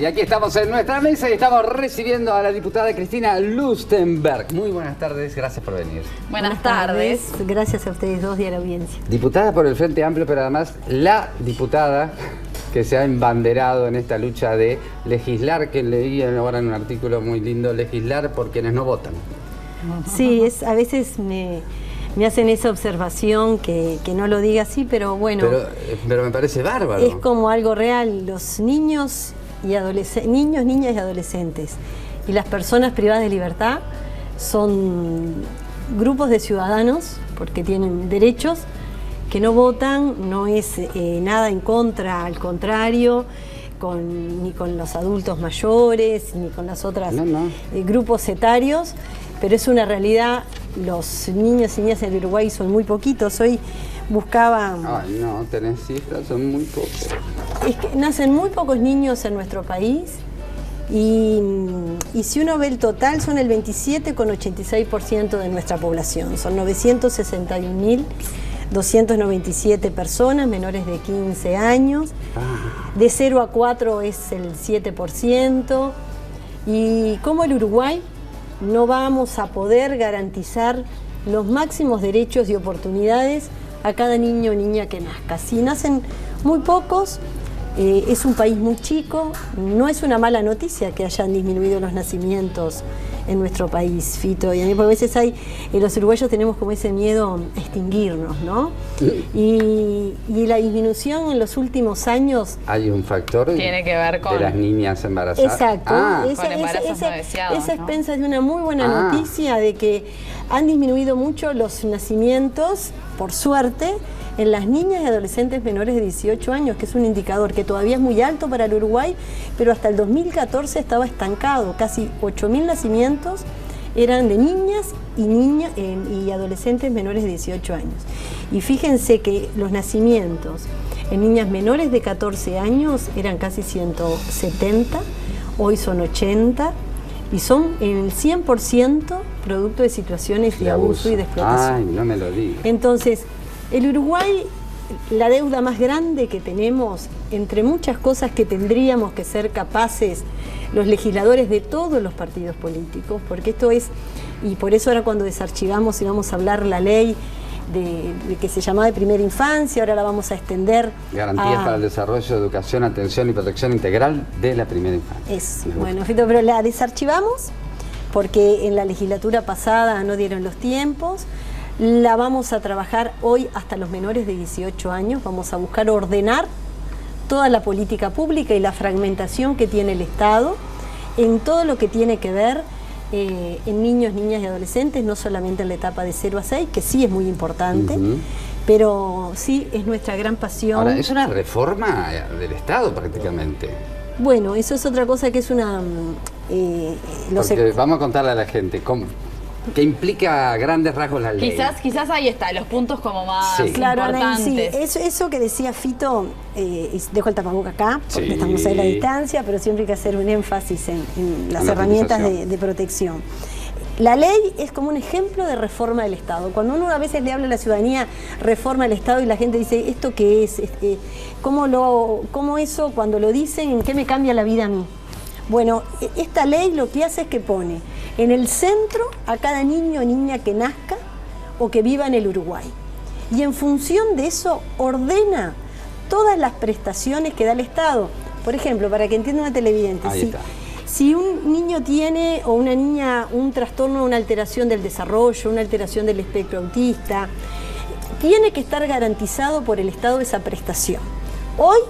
Y aquí estamos en nuestra mesa y estamos recibiendo a la diputada Cristina Lustenberg. Muy buenas tardes, gracias por venir. Buenas tardes. Gracias a ustedes dos y a la audiencia. Diputada por el Frente Amplio, pero además la diputada que se ha embanderado en esta lucha de legislar, que leí ahora en un artículo muy lindo, legislar por quienes no votan. Sí, a veces me hacen esa observación que no lo diga así, pero bueno. Pero me parece bárbaro. Es como algo real. Los niños, niñas y adolescentes y las personas privadas de libertad son grupos de ciudadanos, porque tienen derechos, que no votan. No es nada en contra, al contrario, ni con los adultos mayores, ni con las otras grupos etarios, pero es una realidad. Los niños y niñas en Uruguay son muy poquitos. Hoy buscaba... Ay, no, tenés cifras, son muy pocos. Es que nacen muy pocos niños en nuestro país y si uno ve el total son el 27,86% de nuestra población. Son 961.297 personas menores de 15 años. De 0 a 4 es el 7%. Y como el Uruguay no vamos a poder garantizar los máximos derechos y oportunidades a cada niño o niña que nazca. Si nacen muy pocos, es un país muy chico, no es una mala noticia que hayan disminuido los nacimientos en nuestro país, Fito. Y a mí a veces los uruguayos tenemos como ese miedo a extinguirnos, ¿no? Y la disminución en los últimos años... Hay un factor tiene que ver con... de las niñas embarazadas. Exacto. Con embarazos no deseados, esa expensa de una muy buena noticia de que han disminuido mucho los nacimientos, por suerte, en las niñas y adolescentes menores de 18 años, que es un indicador que todavía es muy alto para el Uruguay, pero hasta el 2014 estaba estancado. Casi 8.000 nacimientos eran de niñas y adolescentes menores de 18 años. Y fíjense que los nacimientos en niñas menores de 14 años eran casi 170, hoy son 80, y son en el 100% producto de situaciones de abuso y de explotación. Ay, no me lo digas. Entonces, el Uruguay, la deuda más grande que tenemos, entre muchas cosas que tendríamos que ser capaces los legisladores de todos los partidos políticos, porque esto es, y por eso ahora cuando desarchivamos y vamos a hablar la ley de que se llamaba de primera infancia, ahora la vamos a extender. Garantías para el desarrollo, educación, atención y protección integral de la primera infancia. Bueno, Fito, pero la desarchivamos porque en la legislatura pasada no dieron los tiempos. La vamos a trabajar hoy hasta los menores de 18 años. Vamos a buscar ordenar toda la política pública y la fragmentación que tiene el Estado en todo lo que tiene que ver en niños, niñas y adolescentes, no solamente en la etapa de 0 a 6, que sí es muy importante, pero sí es nuestra gran pasión. Ahora, es una reforma del Estado prácticamente. Bueno, eso es otra cosa que es una... vamos a contarle a la gente que implica a grandes rasgos la ley. Quizás ahí está, los puntos como más importantes. Sí. Eso que decía Fito, dejo el tapaboca acá, porque estamos ahí a la distancia, pero siempre hay que hacer un énfasis en las herramientas de protección. La ley es como un ejemplo de reforma del Estado. Cuando uno a veces le habla a la ciudadanía reforma del Estado y la gente dice, ¿esto qué es? ¿Cómo eso, cuando lo dicen, en qué me cambia la vida a mí? Bueno, esta ley lo que hace es que pone en el centro a cada niño o niña que nazca o que viva en el Uruguay. Y en función de eso ordena todas las prestaciones que da el Estado. Por ejemplo, para que entienda una televidente, si un niño tiene o una niña un trastorno, una alteración del desarrollo, una alteración del espectro autista, tiene que estar garantizado por el Estado esa prestación. Hoy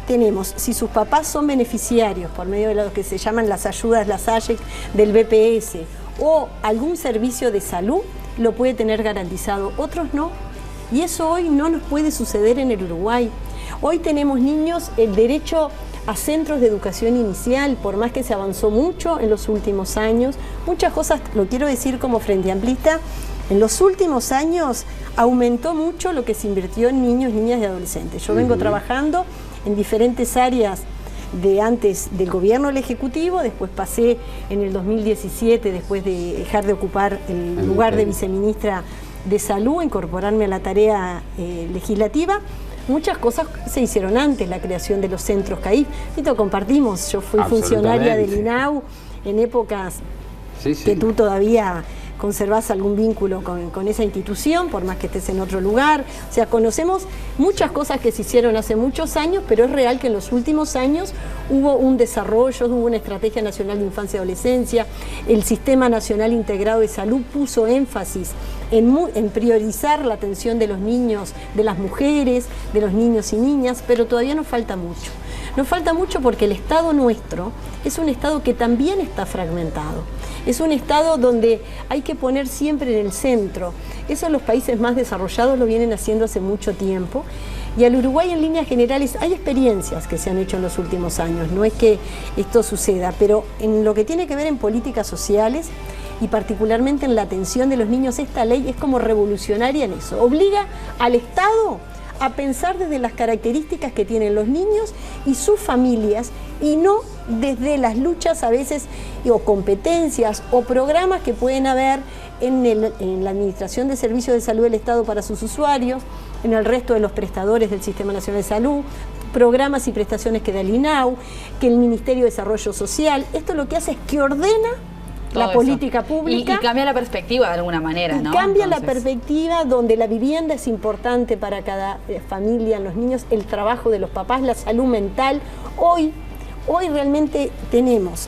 tenemos, si sus papás son beneficiarios por medio de lo que se llaman las ayudas, las AYEC del BPS o algún servicio de salud, lo puede tener garantizado, otros no. Y eso hoy no nos puede suceder en el Uruguay. Hoy tenemos niños el derecho a centros de educación inicial, por más que se avanzó mucho en los últimos años. Muchas cosas, lo quiero decir como Frente Amplista, en los últimos años aumentó mucho lo que se invirtió en niños, niñas y adolescentes. Yo vengo trabajando en diferentes áreas de antes del gobierno del Ejecutivo, después pasé en el 2017, después de dejar de ocupar el lugar de viceministra de Salud, incorporarme a la tarea legislativa. muchas cosas se hicieron antes, la creación de los centros CAIF. Esto compartimos, yo fui funcionaria del INAU en épocas que tú todavía conservás algún vínculo con esa institución, por más que estés en otro lugar. O sea, conocemos muchas cosas que se hicieron hace muchos años, pero es real que en los últimos años hubo un desarrollo, hubo una estrategia nacional de infancia y adolescencia, el Sistema Nacional Integrado de Salud puso énfasis en priorizar la atención de los niños, de las mujeres, de los niños y niñas, pero todavía nos falta mucho. Nos falta mucho porque el Estado nuestro es un Estado que también está fragmentado. Es un Estado donde hay que poner siempre en el centro. Eso los países más desarrollados lo vienen haciendo hace mucho tiempo. Y al Uruguay, en líneas generales, hay experiencias que se han hecho en los últimos años. No es que esto suceda, pero en lo que tiene que ver en políticas sociales y particularmente en la atención de los niños, esta ley es como revolucionaria en eso. Obliga al Estado a pensar desde las características que tienen los niños y sus familias, y no desde las luchas a veces o competencias o programas que pueden haber en la Administración de Servicios de Salud del Estado para sus usuarios, en el resto de los prestadores del Sistema Nacional de Salud, programas y prestaciones que da el INAU, que el Ministerio de Desarrollo Social. Esto lo que hace es que ordena todo la política pública. Y cambia la perspectiva de alguna manera, ¿no? Cambia la perspectiva, donde la vivienda es importante para cada familia, los niños, el trabajo de los papás, la salud mental. Hoy realmente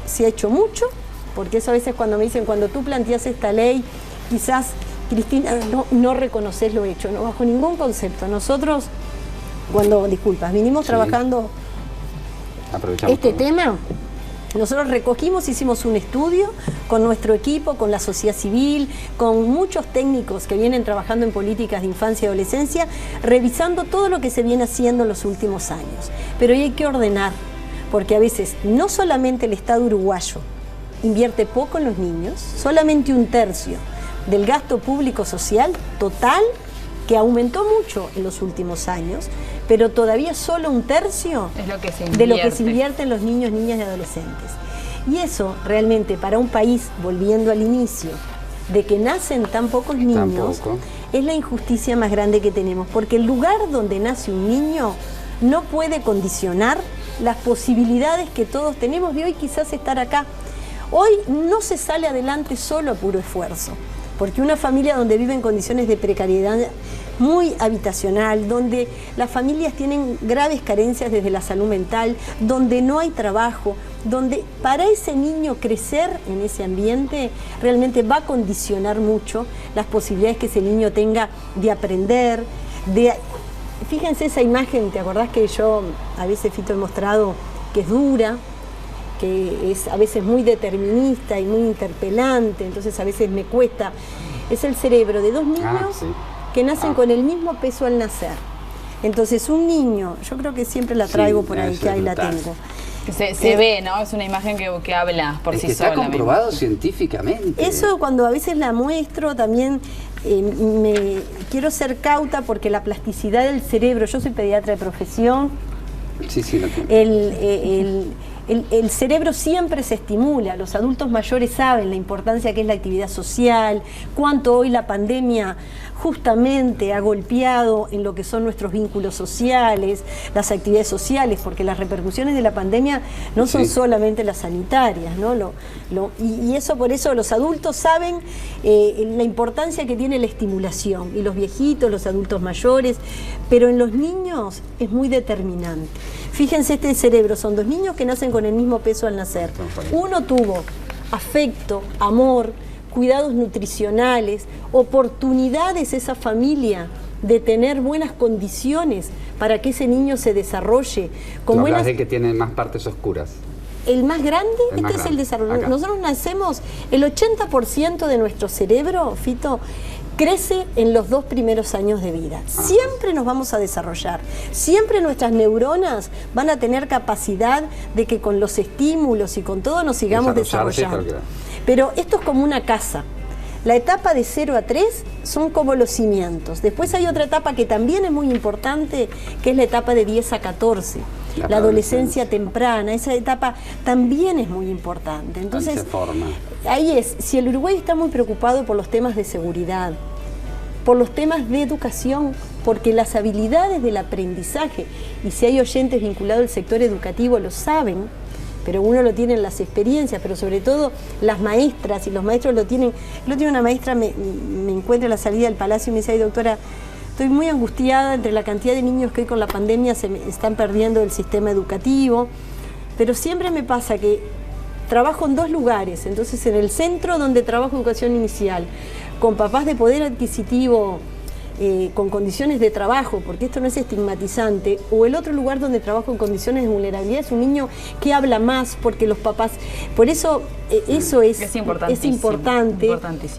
se ha hecho mucho, porque eso a veces cuando me dicen, cuando tú planteas esta ley, quizás, Cristina, no reconoces lo hecho, no, bajo ningún concepto. Nosotros, vinimos trabajando este tema. Nosotros recogimos, hicimos un estudio con nuestro equipo, con la sociedad civil, con muchos técnicos que vienen trabajando en políticas de infancia y adolescencia, revisando todo lo que se viene haciendo en los últimos años. Pero hoy hay que ordenar, porque a veces no solamente el Estado uruguayo invierte poco en los niños, solamente 1/3 del gasto público social total, que aumentó mucho en los últimos años, pero todavía solo 1/3 es lo que de lo que se invierte en los niños, niñas y adolescentes. Y eso realmente para un país, volviendo al inicio, de que nacen tan pocos niños, es la injusticia más grande que tenemos, porque el lugar donde nace un niño no puede condicionar las posibilidades que todos tenemos de hoy quizás estar acá. Hoy no se sale adelante solo a puro esfuerzo, porque una familia donde vive en condiciones de precariedad muy habitacional, donde las familias tienen graves carencias desde la salud mental, donde no hay trabajo, donde para ese niño crecer en ese ambiente realmente va a condicionar mucho las posibilidades que ese niño tenga de aprender. Fíjense esa imagen, ¿te acordás que yo a veces, Fito, he mostrado que es dura, que es a veces muy determinista y muy interpelante, entonces a veces me cuesta? Es el cerebro de dos niños que nacen con el mismo peso al nacer. Entonces un niño, yo creo que siempre la traigo por ahí, que ahí la tengo. Se ve, ¿no? Es una imagen que habla por sí sola. Está comprobado científicamente. Eso cuando a veces la muestro también me quiero ser cauta, porque la plasticidad del cerebro, yo soy pediatra de profesión, lo tengo. El cerebro siempre se estimula. Los adultos mayores saben la importancia que es la actividad social, cuánto hoy la pandemia justamente ha golpeado en lo que son nuestros vínculos sociales, las actividades sociales, porque las repercusiones de la pandemia no son solamente las sanitarias, ¿no? Y eso, por eso los adultos saben la importancia que tiene la estimulación, y los viejitos, los adultos mayores, pero en los niños es muy determinante. Fíjense, este cerebro, son dos niños que nacen con el mismo peso al nacer. Uno tuvo afecto, amor, cuidados nutricionales, oportunidades, esa familia, de tener buenas condiciones para que ese niño se desarrolle. Con hablas de que tiene más partes oscuras. El más grande, es el desarrollo. Acá. Nosotros nacemos, el 80% de nuestro cerebro, Fito, crece en los 2 primeros años de vida. Siempre nos vamos a desarrollar, siempre nuestras neuronas van a tener capacidad de que con los estímulos y con todo nos sigamos desarrollando. Pero esto es como una casa. La etapa de 0 a 3 son como los cimientos. Después hay otra etapa que también es muy importante, que es la etapa de 10 a 14. La adolescencia temprana, esa etapa también es muy importante. Entonces, ahí es, si el Uruguay está muy preocupado por los temas de seguridad, por los temas de educación, porque las habilidades del aprendizaje, y si hay oyentes vinculados al sector educativo lo saben, pero uno lo tiene en las experiencias, pero sobre todo las maestras y los maestros lo tienen. Lo tiene una maestra, me encuentra a la salida del palacio y me dice: ay, doctora, estoy muy angustiada entre la cantidad de niños que hoy con la pandemia se están perdiendo del sistema educativo, pero siempre me pasa que trabajo en dos lugares, entonces en el centro donde trabajo educación inicial, con papás de poder adquisitivo, con condiciones de trabajo, porque esto no es estigmatizante, o el otro lugar donde trabajo en condiciones de vulnerabilidad es un niño que habla más, porque los papás, por eso eso es importante,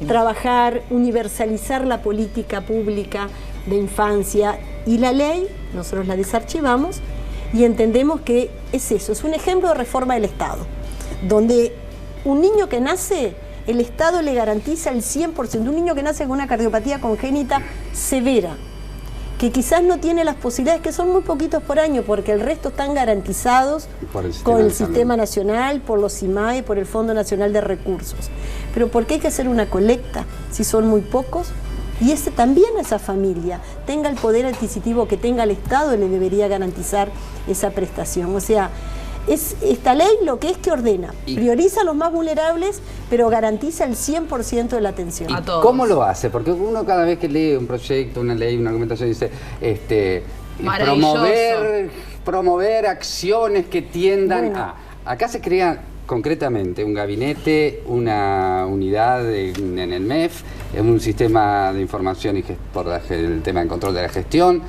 trabajar, universalizar la política pública de infancia, y la ley, nosotros la desarchivamos y entendemos que es eso, es un ejemplo de reforma del Estado, donde un niño que nace, el Estado le garantiza el 100%, un niño que nace con una cardiopatía congénita severa, que quizás no tiene las posibilidades, que son muy poquitos por año, porque el resto están garantizados con el Sistema Nacional, por los IMAE, por el Fondo Nacional de Recursos. Pero ¿por qué hay que hacer una colecta si son muy pocos? Y también a esa familia tenga el poder adquisitivo que tenga el Estado, le debería garantizar esa prestación. O sea, esta ley lo que es que ordena, prioriza a los más vulnerables, pero garantiza el 100% de la atención. ¿Y cómo lo hace? Porque uno cada vez que lee un proyecto, una ley, una argumentación, dice promover acciones que tiendan a... Acá se crea concretamente un gabinete, una unidad en el MEF, un sistema de información y por el tema de control de la gestión.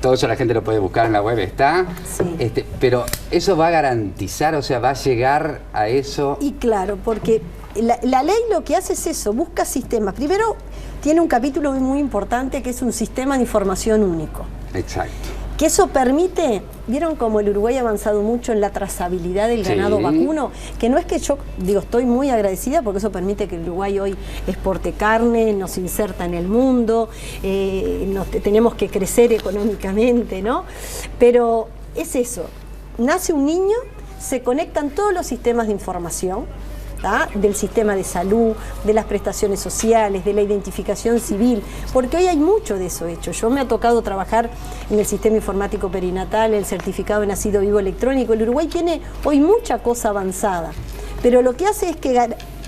Todo eso la gente lo puede buscar en la web, está. Sí. Pero eso va a garantizar, o sea, va a llegar a eso. Y claro, porque la ley lo que hace es eso, busca sistemas. Primero, tiene un capítulo muy importante que es un sistema de información único. Exacto. Que eso permite, vieron como el Uruguay ha avanzado mucho en la trazabilidad del ganado vacuno, que no es que yo digo, estoy muy agradecida porque eso permite que el Uruguay hoy exporte carne, nos inserta en el mundo, tenemos que crecer económicamente, ¿no? Pero es eso, nace un niño, se conectan todos los sistemas de información, del sistema de salud, de las prestaciones sociales, de la identificación civil, porque hoy hay mucho de eso hecho. Yo me ha tocado trabajar en el sistema informático perinatal, el certificado de nacido vivo electrónico. El Uruguay tiene hoy mucha cosa avanzada, pero lo que hace es que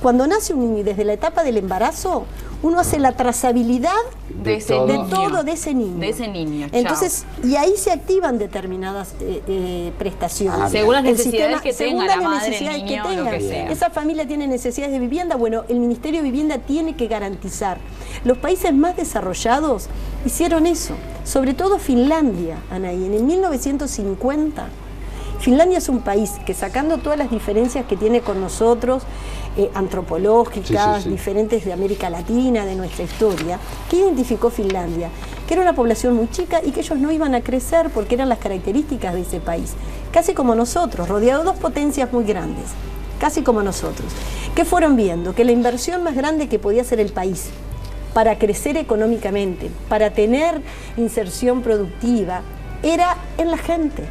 cuando nace un niño y desde la etapa del embarazo, uno hace la trazabilidad de ese niño. Entonces, y ahí se activan determinadas prestaciones. Según las necesidades que tenga la madre, el niño, lo que sea. Esa familia tiene necesidades de vivienda, bueno, el Ministerio de Vivienda tiene que garantizar. Los países más desarrollados hicieron eso, sobre todo Finlandia, Anaí, en el 1950. Finlandia es un país que, sacando todas las diferencias que tiene con nosotros, antropológicas, diferentes de América Latina, de nuestra historia, ¿qué identificó Finlandia? Que era una población muy chica y que ellos no iban a crecer porque eran las características de ese país. Casi como nosotros, rodeado de dos potencias muy grandes, casi como nosotros. ¿Qué fueron viendo? Que la inversión más grande que podía hacer el país para crecer económicamente, para tener inserción productiva, era en la gente.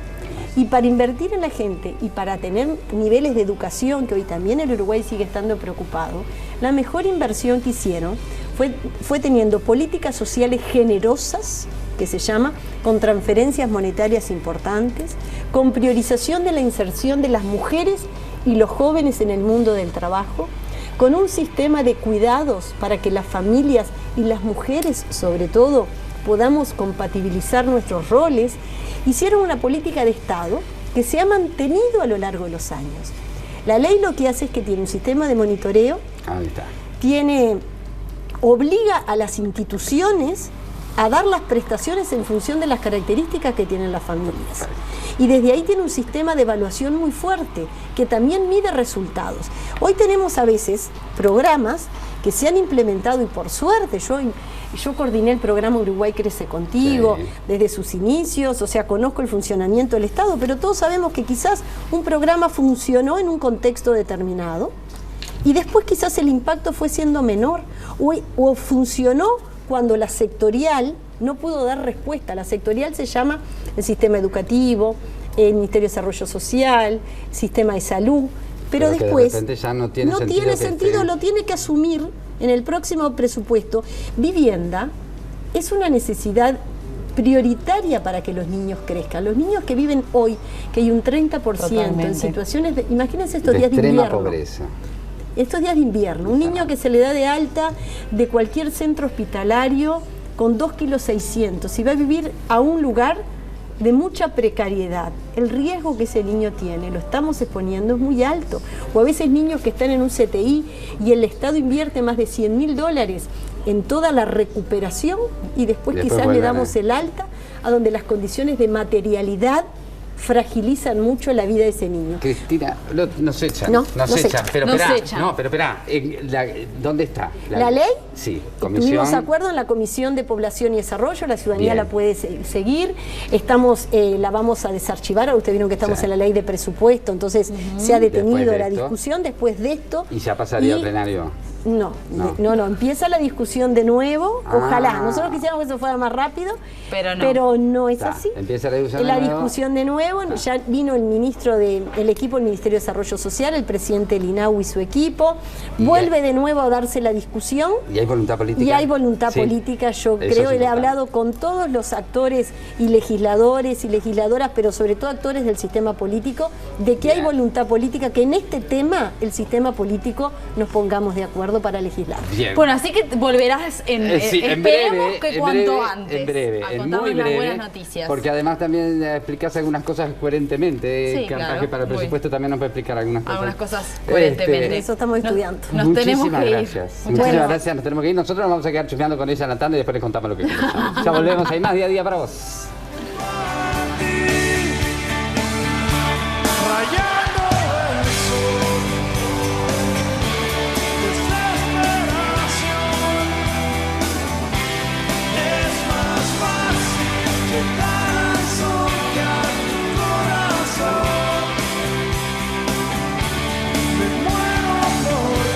Y para invertir en la gente y para tener niveles de educación, que hoy también el Uruguay sigue estando preocupado, la mejor inversión que hicieron fue teniendo políticas sociales generosas, que se llama, con transferencias monetarias importantes, con priorización de la inserción de las mujeres y los jóvenes en el mundo del trabajo, con un sistema de cuidados para que las familias y las mujeres, sobre todo, podamos compatibilizar nuestros roles. Hicieron una política de Estado que se ha mantenido a lo largo de los años. La ley lo que hace es que tiene un sistema de monitoreo, obliga a las instituciones a dar las prestaciones en función de las características que tienen las familias. Y desde ahí tiene un sistema de evaluación muy fuerte, que también mide resultados. Hoy tenemos a veces programas que se han implementado, y por suerte yo coordiné el programa Uruguay Crece Contigo desde sus inicios, o sea, conozco el funcionamiento del Estado, pero todos sabemos que quizás un programa funcionó en un contexto determinado y después quizás el impacto fue siendo menor o funcionó cuando la sectorial no pudo dar respuesta. La sectorial se llama el sistema educativo, el Ministerio de Desarrollo Social, sistema de salud, pero después de ya no tiene sentido, lo tiene que asumir en el próximo presupuesto. Vivienda es una necesidad prioritaria para que los niños crezcan. Los niños que viven hoy, que hay un 30% Totalmente. en situaciones de, imagínense estos días de extrema invierno. pobreza. Estos días de invierno, un niño que se le da de alta de cualquier centro hospitalario con 2,6 kilos y va a vivir a un lugar de mucha precariedad. El riesgo que ese niño tiene, lo estamos exponiendo, es muy alto. O a veces niños que están en un CTI y el Estado invierte más de $100.000 en toda la recuperación y después quizás le damos el alta, a donde las condiciones de materialidad fragilizan mucho la vida de ese niño. Cristina, nos echan. No, nos echan. Pero Nos esperá, echan. no, pero esperá, ¿dónde está? ¿La ley? Sí, Tuvimos acuerdo en la Comisión de Población y Desarrollo, la ciudadanía Bien. la puede seguir, la vamos a desarchivar, ahora ustedes vieron que estamos Sí. en la ley de presupuesto, entonces se ha detenido Después de la esto. discusión después de esto. ¿Y ya pasaría al plenario? No, No. empieza la discusión de nuevo, ojalá. Ah. Nosotros quisiéramos que eso fuera más rápido, Pero no. es Está, así. empieza la discusión de nuevo. Discusión de nuevo, ya vino el ministro el equipo del Ministerio de Desarrollo Social, el presidente Linau y su equipo, Y vuelve de nuevo a darse la discusión. ¿Y hay voluntad política? Y hay voluntad Sí. política, yo Eso creo, es y le he importante. hablado con todos los actores y legisladores y legisladoras, pero sobre todo actores del sistema político, de que hay Bien. voluntad política, que en este tema el sistema político nos pongamos de acuerdo para legislar. Bien. Bueno, así que volverás Sí, en esperemos breve, que en cuanto breve, antes. en breve, a en contarnos muy las breve, buenas noticias. porque además también explicás algunas cosas coherentemente, Sí, capaz claro, que para el muy. presupuesto también nos puede explicar algunas cosas. Algunas cosas coherentemente. Eso estamos estudiando. Nos tenemos Muchísimas que ir. gracias. Muchas Muchísimas gracias. gracias, nos tenemos que ir. Nosotros nos vamos a quedar chusmeando con ella en la tanda y después les contamos lo que queremos. Ya volvemos, hay más día a día para vos. Rayado.